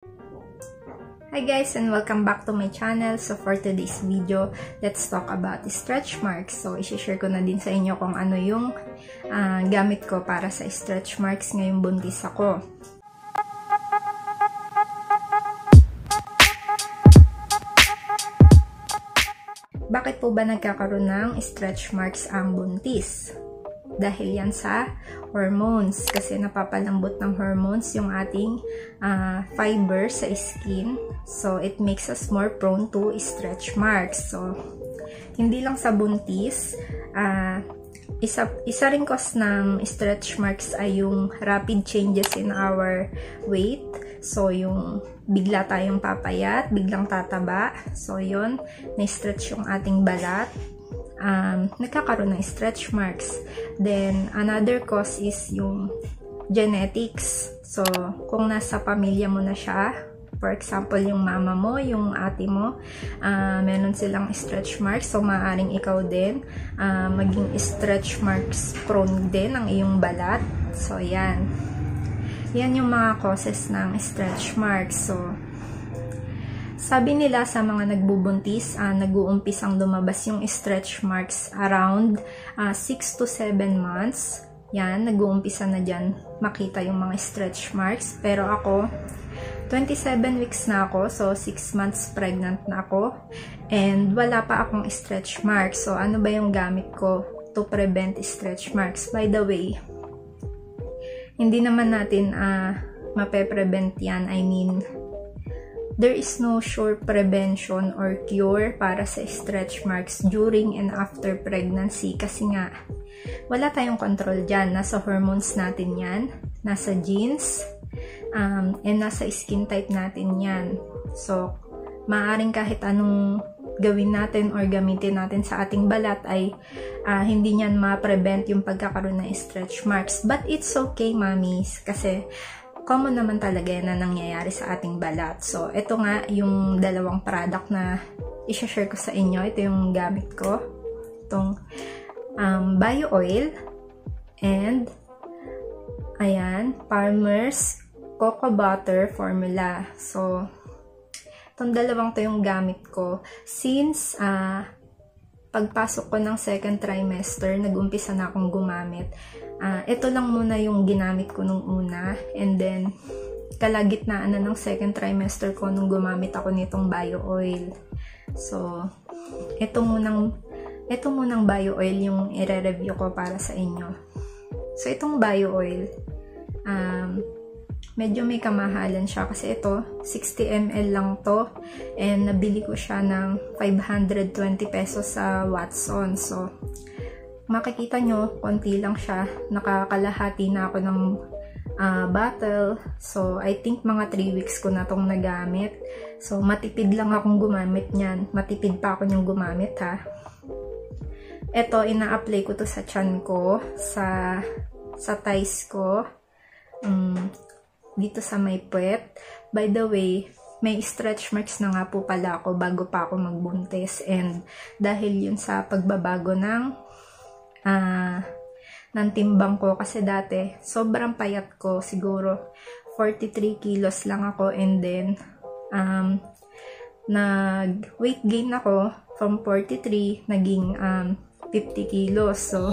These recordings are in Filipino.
Hi guys, and welcome back to my channel. So for today's video, let's talk about stretch marks. So i-share ko na din sa inyo kung ano yung gamit ko para sa stretch marks ngayong buntis ako. Bakit po ba nagkakaroon ng stretch marks ang buntis? Dahil yan sa hormones, kasi napapalambot ng hormones yung ating fiber sa skin. So, it makes us more prone to stretch marks. So, hindi lang sa buntis, isa rin cause ng stretch marks ay yung rapid changes in our weight. So, yung bigla tayong papayat, biglang tataba. So, yun, na-stretch yung ating balat. Nagkakaroon ng stretch marks. Then, another cause is yung genetics. So, kung nasa pamilya mo na siya, for example, yung mama mo, yung ate mo, meron silang stretch marks. So, maaaring ikaw din, maging stretch marks prone din ang iyong balat. So, yan. Yan yung mga causes ng stretch marks. So, sabi nila sa mga nagbubuntis, nag-uumpisang lumabas yung stretch marks around 6 to 7 months. Yan, nag-uumpisa na dyan makita yung mga stretch marks. Pero ako, 27 weeks na ako, so 6 months pregnant na ako. And wala pa akong stretch marks. So ano ba yung gamit ko to prevent stretch marks? By the way, hindi naman natin mape-prevent yan. I mean, there is no sure prevention or cure para sa stretch marks during and after pregnancy kasi nga wala tayong control dyan. Nasa hormones natin yan, nasa genes, and nasa skin type natin yan. So, maaaring kahit anong gawin natin or gamitin natin sa ating balat ay hindi niyan ma-prevent yung pagkakaroon ng stretch marks. But it's okay, mommies, kasi common naman talaga yan na nangyayari sa ating balat. So, ito nga yung dalawang product na i-share ko sa inyo. Ito yung gamit ko. Itong bio oil and ayan, Palmer's Cocoa Butter Formula. So, itong dalawang to yung gamit ko. Since pagpasok ko ng second trimester, nag-umpisa na akong gumamit. Ito lang muna yung ginamit ko nung una, and then kalagitnaan na ng second trimester ko nung gumamit ako nitong bio oil. So, ito munang bio oil yung i-review ko para sa inyo. So, itong bio oil, medyo may kamahalan siya kasi ito, 60 ml lang to, and nabili ko siya ng 520 pesos sa Watson. So, makikita nyo, konti lang siya. Nakakalahati na ako ng bottle. So, I think mga 3 weeks ko na tong nagamit. So, matipid lang akong gumamit niyan. Matipid pa ako niyang gumamit, ha. Ito, ina-apply ko to sa tiyan ko, sa thighs ko, dito sa may puwet. By the way, may stretch marks na nga po pala ako bago pa ako magbuntis. And dahil yun sa pagbabago ng timbang ko, kasi dati sobrang payat ko, siguro 43 kilos lang ako, and then nag weight gain ako from 43 naging 50 kilos. So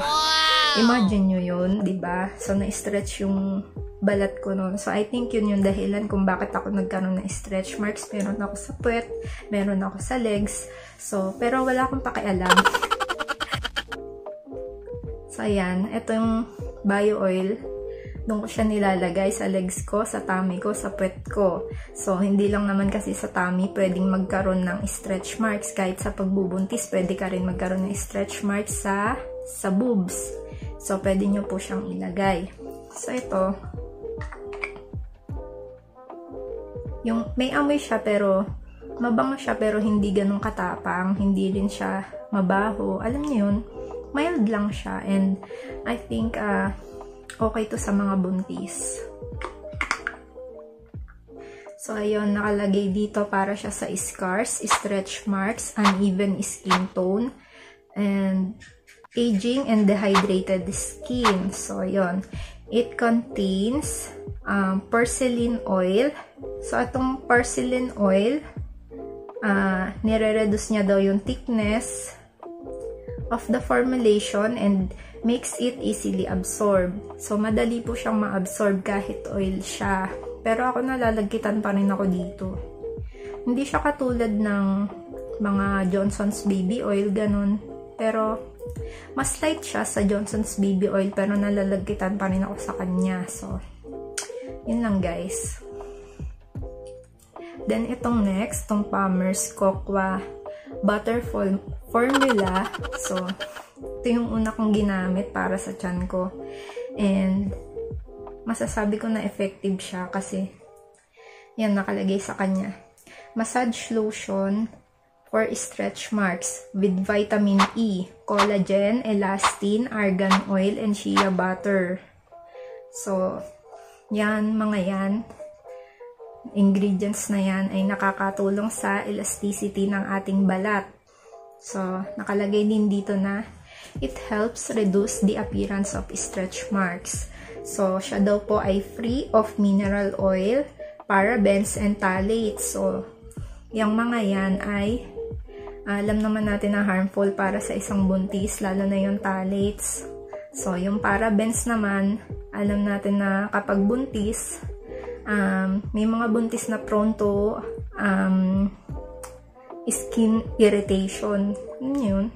imagine nyo yun, diba? So na-stretch yung balat ko noon. So I think yun yung dahilan kung bakit ako nagkaroon ng stretch marks. Meron ako sa puwet, meron ako sa legs. So, pero wala akong pakialam. So, ayan. Ito yung bio oil. Doon ko siya nilalagay sa legs ko, sa tummy ko, sa puwet ko. So, hindi lang naman kasi sa tummy pwedeng magkaroon ng stretch marks. Kahit sa pagbubuntis, pwede ka rin magkaroon ng stretch marks sa boobs. So, pwede nyo po siyang ilagay. So, ito. Yung, may amoy siya pero, mabango siya pero hindi ganun katapang. Hindi rin siya mabaho. Alam niyo yun? Mild lang siya, and I think okay to sa mga buntis. So, ayun, nakalagay dito para siya sa scars, stretch marks, uneven skin tone, and aging and dehydrated skin. So, ayun. It contains porcelain oil. So, itong porcelain oil, nire-reduce niya daw yung thickness of the formulation and makes it easily absorb. So, madali po siyang ma-absorb kahit oil siya. Pero ako nalalagkitan pa rin ako dito. Hindi siya katulad ng mga Johnson's Baby Oil, ganun. Pero, mas light siya sa Johnson's Baby Oil, pero nalalagkitan pa rin ako sa kanya. So, yun lang guys. Then, itong next, itong Palmer's Cocoa Butter Formula. So, ito yung una kong ginamit para sa tiyan ko. And, masasabi ko na effective siya kasi yan nakalagay sa kanya. Massage lotion for stretch marks with vitamin E, collagen, elastin, argan oil, and shea butter. So, yan, mga yan. Ingredients na yan ay nakakatulong sa elasticity ng ating balat. So, nakalagay din dito na it helps reduce the appearance of stretch marks. So, siya daw po ay free of mineral oil, parabens, and phthalates. So, yung mga yan ay alam naman natin na harmful para sa isang buntis, lalo na yung phthalates. So, yung parabens naman, alam natin na kapag buntis, may mga buntis na prone to skin irritation. Yun.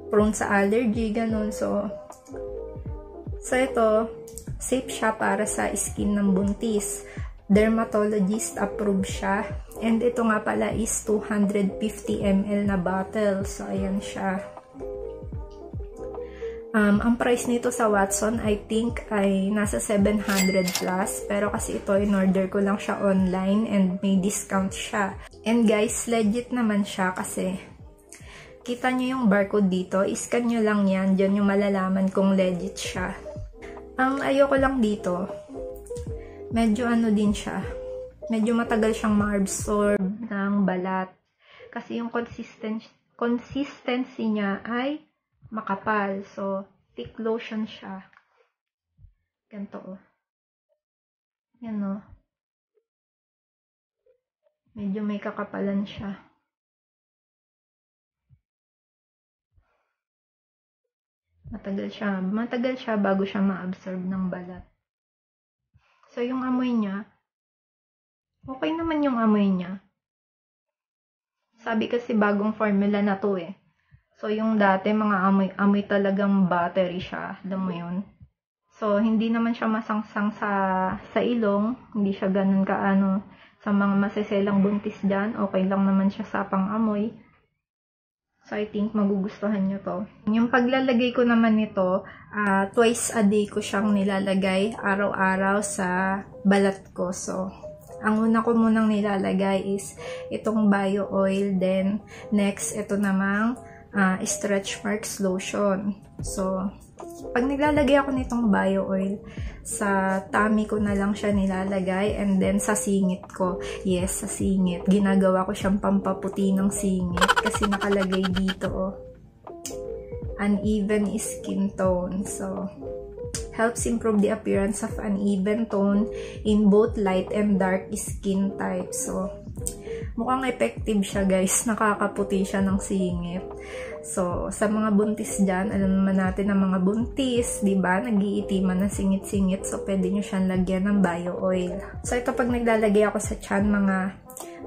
Prone sa allergy, ganun. So ito, safe siya para sa skin ng buntis. Dermatologist approve siya. And ito nga pala is 250 ml na bottle. So, ayan siya. Ang price nito sa Watson, I think, ay nasa 700 plus. Pero kasi ito, in-order ko lang siya online and may discount siya. And guys, legit naman siya kasi kita nyo yung barcode dito. I-scan nyo lang yan. Diyan yung malalaman kung legit siya. Ang ayoko lang dito, medyo ano din siya. Medyo matagal siyang ma-absorb ng balat. Kasi yung consistency niya ay makapal. So, thick lotion siya. Ganito, oh. Yan, oh. Medyo may kakapalan siya. Matagal siya bago siya ma-absorb ng balat. So, yung amoy niya, okay naman yung amoy niya. Sabi kasi bagong formula na to eh. So, yung dati, mga amoy talagang battery siya. Alam mo yun? So, hindi naman siya masangsang sa ilong. Hindi siya ganun kaano sa mga maseselang buntis dyan. Okay lang naman siya sa pang-amoy. So, I think magugustuhan nyo to. Yung paglalagay ko naman nito, twice a day ko siyang nilalagay araw-araw sa balat ko. So, ang una ko munang nilalagay is itong bio oil. Then, next, ito namang stretch marks lotion. So, pag nilalagay ako nitong bio oil, sa tummy ko na lang siya nilalagay and then sa singit ko. Yes, sa singit. Ginagawa ko siyang pampaputi ng singit kasi nakalagay dito, oh, uneven skin tone. So, helps improve the appearance of uneven tone in both light and dark skin type. So, mukhang effective siya guys. Nakakaputi siya ng singit. So, sa mga buntis dyan, alam naman natin na mga buntis, diba, nag-iitiman ng singit-singit. So, pwede nyo siyang lagyan ng bio oil. So, ito pag naglalagay ako sa tiyan, mga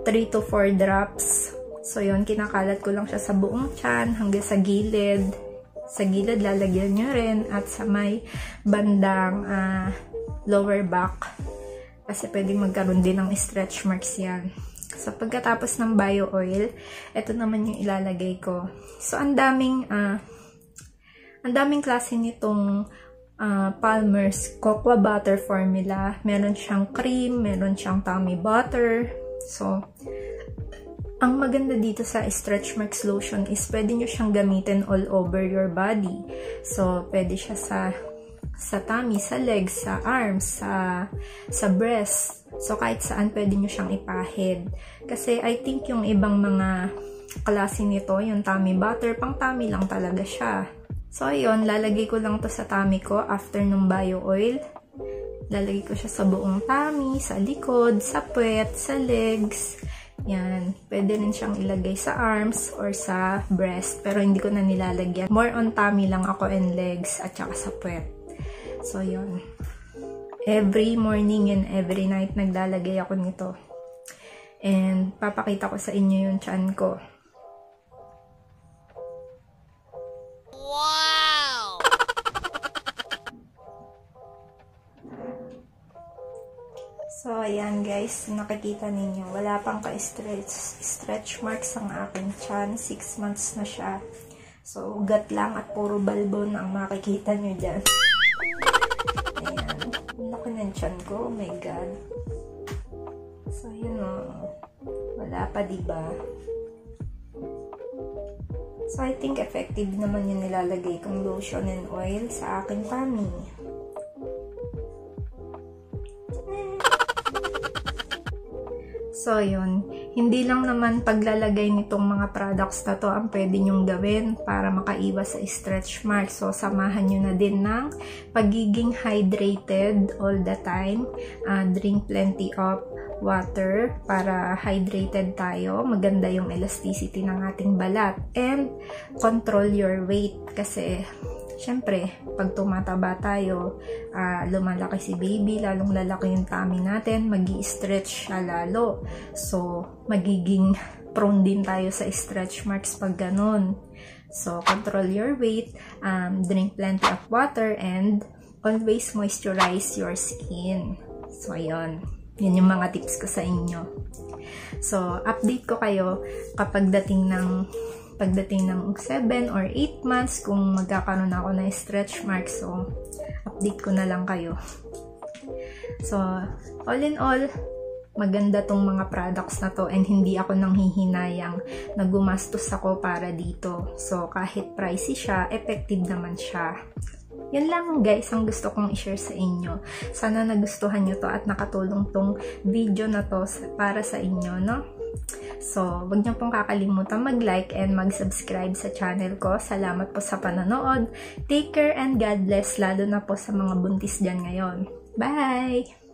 3 to 4 drops. So, yun, kinakalat ko lang siya sa buong tiyan hanggang sa gilid. Sa gilid, lalagyan nyo rin. At sa may bandang lower back. Kasi pwedeng magkaroon din ng stretch marks yan. So, pagkatapos ng bio oil, ito naman yung ilalagay ko. So, ang daming klase nitong Palmer's Cocoa Butter Formula. Meron siyang cream, meron siyang tummy butter. So, ang maganda dito sa stretch marks lotion is pwede nyo siyang gamitin all over your body. So, pwede siya sa tummy, sa legs, sa arms, sa breast. So, kahit saan pwede nyo siyang ipahid. Kasi, I think yung ibang mga klase nito, yung tummy butter, pang tummy lang talaga siya. So, ayun, lalagay ko lang to sa tummy ko after nung bio oil. Lalagay ko siya sa buong tummy, sa likod, sa puwet, sa legs. Yan. Pwede rin siyang ilagay sa arms or sa breast. Pero hindi ko na nilalagyan. More on tummy lang ako and legs at saka sa puwet. So, yun. Every morning and every night naglalagay ako nito. And papakita ko sa inyo yung tiyan ko. Wow! So, ayan guys, nakikita ninyo, wala pang ka-stretch marks ang aking tiyan. 6 months na siya. So, ugat lang at puro balbon ang makikita nyo dyan. Ayan. Laki ng tiyan ko. Oh my God. So, yun o. Wala pa, diba? So, I think effective naman yung nilalagay kong lotion and oil sa aking tummy. So, yun. Hindi lang naman paglalagay nitong mga products na to ang pwede nyong gawin para makaiwas sa stretch marks. So, samahan nyo na din ng pagiging hydrated all the time. Drink plenty of water para hydrated tayo. Maganda yung elasticity ng ating balat. And control your weight kasi syempre, pag tumataba tayo, lumalaki si baby, lalong lalaki yung tummy natin, magi-stretch siya lalo. So, magiging prone din tayo sa stretch marks pag ganun. So, control your weight, drink plenty of water, and always moisturize your skin. So, ayun. Yan yung mga tips ko sa inyo. So, update ko kayo kapag pagdating ng 7 or 8 months kung magkakaroon ako ng stretch marks. So, update ko na lang kayo. So, all in all, maganda tong mga products na to and hindi ako nanghihinayang na gumastos ako para dito. So, kahit pricey siya, effective naman siya. Yan lang guys ang gusto kong i-share sa inyo. Sana nagustuhan nyo to at nakatulong tong video na to para sa inyo, no? So, wag niyo pong kakalimutan mag-like and mag-subscribe sa channel ko. Salamat po sa panonood. Take care and God bless, lalo na po sa mga buntis dyan ngayon. Bye!